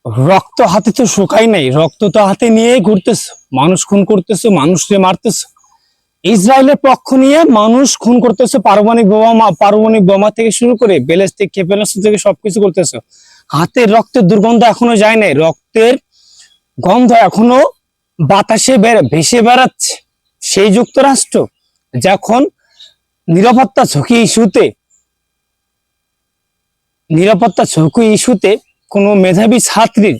রক্ত হাতে তো শুকাই নাই, রক্ত তো হাতে নিয়ে ঘুরতেছে, মানুষ খুন করতেছে, মানুষকে মারতেছে। ইসরায়েলের পক্ষ নিয়ে মানুষ খুন করতেছে, পারমাণবিক বোমা থেকে শুরু করে ব্যালিস্টিক ক্ষেপণাস্ত্র থেকে সবকিছু করতেছে। হাতের রক্তের দুর্গন্ধ এখনো যায় নাই, রক্তের গন্ধ এখনো বাতাসে ভেসে বেড়াচ্ছে। সেই যুক্তরাষ্ট্র যখন নিরাপত্তা ঝুঁকি ইস্যুতে কোনো মেধাবী ছাত্রীর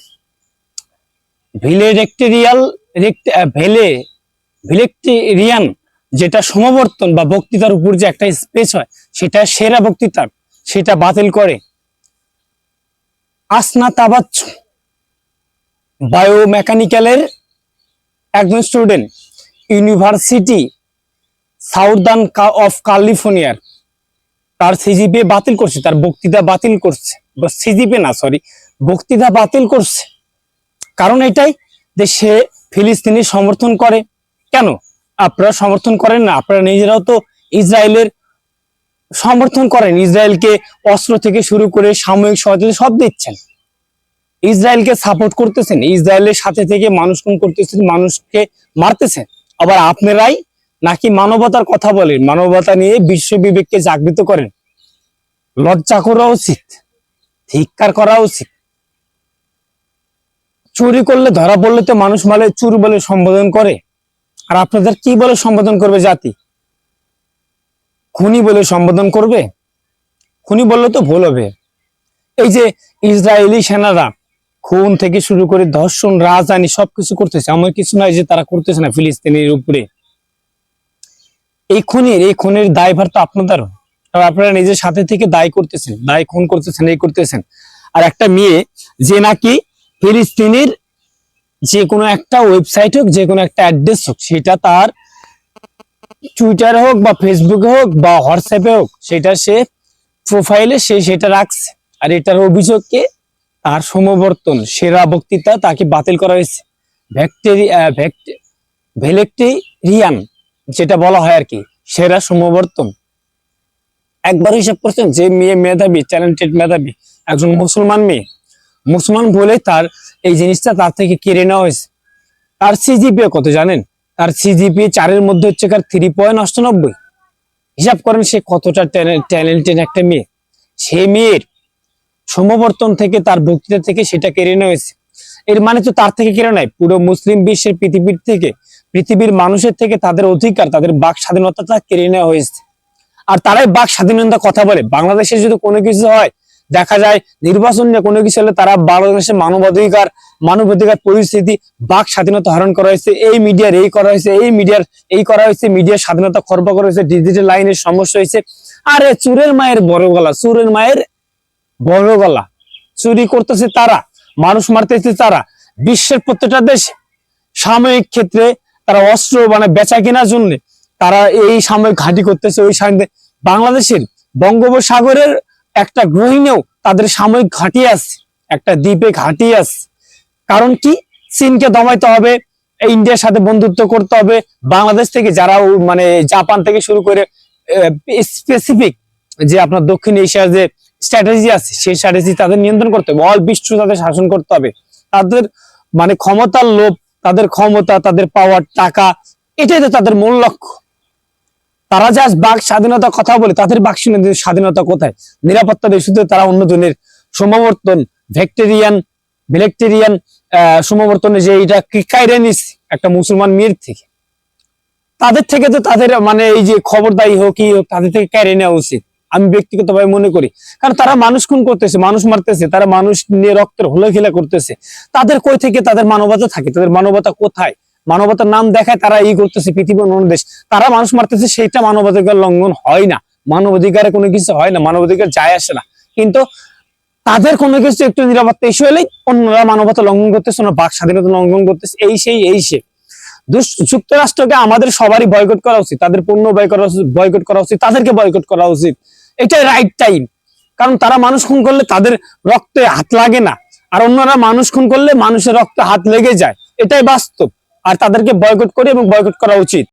ভিলেক্টেরিয়ান যেটা সমাবর্তন বা বক্তৃতার উপর যে একটা স্পেস হয়, সেটা সেরা বক্তৃতা, সেটা বাতিল করে। আসনা তাবাচ্চু বায়োমেকানিক্যালের একজন স্টুডেন্ট, ইউনিভার্সিটি সাউদার্ন অফ ক্যালিফোর্নিয়ার, তার সিজিপিএ বাতিল করছে, তার বক্তৃতা বাতিল করছে, বক্তৃতা বাতিল করছে। কারণ এটাই যে সে ফিলিস্তিনি সমর্থন করে। কেন আপনারা সমর্থন করেন না? আপনারা নিজেরাও তো ইসরায়েলের সমর্থন করেন, ইসরায়েলকে অস্ত্র থেকে শুরু করে সাময়িক সহায়তা সব দিচ্ছেন, ইসরায়েলকে সাপোর্ট করতেছেন, ইসরায়েলের সাথে থেকে মানুষ খুন করতেছেন, মানুষকে মারতেছেন। আবার আপনারাই নাকি মানবতার কথা বলেন, মানবতা নিয়ে বিশ্ব বিবেককে জাগৃত করেন। লজ্জা করা উচিত, ধিক্কার করা উচিত। চুরি করলে ধরা পড়লে তো মানুষ মালে চুর বলে সম্বোধন করে, আর আপনাদের কি বলে সম্বোধন করবে জাতি? খুনি বলে সম্বোধন করবে? খুনি বললে তো ভুল হবে। এই যে ইসরায়েলি সেনারা খুন থেকে শুরু করে ধর্ষণ, রাজধানী সবকিছু করতেছে, এমন কিছু নয় যে তারা করতেছে না ফিলিস্তিনের উপরে। এই খুনের দায়ভার তো আপনাদেরও। আপনারা নিজের সাথে থেকে খুন করতেছেন, এই করতেছেন। আর একটা মেয়ে যে নাকি ফিলিস্তিনের যে কোনো একটা ওয়েবসাইট হোক, যে কোনো একটা অ্যাড্রেস হোক, সেটা তার টুইটারে হোক বা ফেসবুকে হোক বা হোয়াটসঅ্যাপে হোক, সেটা সে প্রোফাইলে সেটা রাখছে। আর এটার অভিযোগকে তার সমবর্তন সেরা বক্তৃতা তাকে বাতিল করা হয়েছে। ভেলেক্টেরিয়ান যেটা বলা হয় আর কি, সেরা সমবর্তন। একবার হিসাব করছেন, যে মেয়ে মেধাবী, ট্যালেন্টেড মেধাবী, একজন মুসলমান বলে তার এই জিনিসটা তার থেকে কেড়ে নেওয়া হয়েছে। তার সিজিপিএ কত জানেন? তার সিজিপিএ 4-এর মধ্যে হচ্ছে 3.98। হিসাব করেন সে কতটা ট্যালেন্টেড একটা মেয়ে। সে মেয়ের সমবর্তন থেকে, তার বক্তৃতা থেকে সেটা কেড়ে নেওয়া হয়েছে। এর মানে তো তার থেকে কেড়ে নেয়, পুরো মুসলিম বিশ্বের পৃথিবীর মানুষের থেকে তাদের অধিকার, তাদের বাক স্বাধীনতা কেড়ে নেওয়া হয়েছে। আর তারাই বাক স্বাধীনতার কথা বলে। বাংলাদেশে যদি কোনো কিছু হয়, দেখা যায় নির্বাচন নিয়ে কোনো কিছু হলে তারা বাংলাদেশের মানবাধিকার পরিস্থিতি, বাক স্বাধীনতা হরণ করা হয়েছে, এই মিডিয়ার এই করা হয়েছে, মিডিয়ার স্বাধীনতা খর্ব করা হয়েছে, ডিজিটাল লাইনের সমস্যা হয়েছে। আরে চুরের মায়ের বড় গলা, চুরি করতেছে তারা, মানুষ মারতেছে তারা। বিশ্বের প্রত্যেকটা দেশে সাময়িক ক্ষেত্রে তারা অস্ত্র বেচা কেনার জন্য তারা এই সাময়িক ঘাঁটি করতেছে। ওই বাংলাদেশের বঙ্গোপসাগরের একটা গ্রহিণেও তাদের সাময়িক ঘাঁটি আছে, একটা দ্বীপে ঘাঁটি আছে। কারণ কি? চীনকে দমাইতে হবে, ইন্ডিয়ার সাথে বন্ধুত্ব করতে হবে। বাংলাদেশ থেকে যারা জাপান থেকে শুরু করে স্পেসিফিক যে আপনার দক্ষিণ এশিয়ার যে স্ট্র্যাটেজি আছে, সেই স্ট্র্যাটেজি তাদের নিয়ন্ত্রণ করতে হবে, অল বিশ্ব তাদের শাসন করতে হবে। তাদের ক্ষমতার লোভ, তাদের ক্ষমতা, তাদের পাওয়ার, টাকা, এটাই তো তাদের মূল লক্ষ্য। তারা যে আজ বাক স্বাধীনতার কথা বলে, তাদের বাক স্বাধীনতা কোথায়? নিরাপত্তার ইস্যুতে তারা অন্যজনের সমবর্তন, ভিলেক্টেরিয়ান সমবর্তনে যে এটা কাইরে নিস একটা মুসলমান মেয়ের থেকে, তাদের থেকে তো তাদের এই যে খবরদারি হোক কি হোক, তাদের থেকে কাইরে নেওয়া উচিত, আমি ব্যক্তিগতভাবে মনে করি। কারণ তারা মানুষ খুন করতেছে, মানুষ মারতেছে, তারা মানুষ নিয়ে রক্তের হোলাখেলা করতেছে। তাদের কই থেকে তাদের মানবতা থাকে? তাদের মানবতা কোথায়? মানবতার নাম দেখায় তারা করতেছে পৃথিবীর অন্য দেশ, তারা মানুষ মারতেছে, সেইটা মানবাধিকার লঙ্ঘন হয় না, মানবাধিকারে কোনো কিছু হয় না, মানবাধিকার যায় আসে না। কিন্তু তাদের কোনো কিছু একটু নিরাপত্তা ইস্যু হলেই অন্যরা মানবতা লঙ্ঘন করতেছে, বাক স্বাধীনতা লঙ্ঘন করতেছে, এই সে। যুক্তরাষ্ট্রকে আমাদের সবারই বয়কট করা উচিত, তাদের পণ্য বয়কট করা উচিত, তাদেরকে বয়কট করা উচিত। এটাই রাইট টাইম। কারণ তারা মানুষ খুন করলে তাদের রক্তে হাত লাগে না, আর অন্যরা মানুষ খুন করলে মানুষের রক্তে হাত লেগে যায়, এটাই বাস্তব। আর তাদেরকে বয়কট করে এবং বয়কট করা উচিত।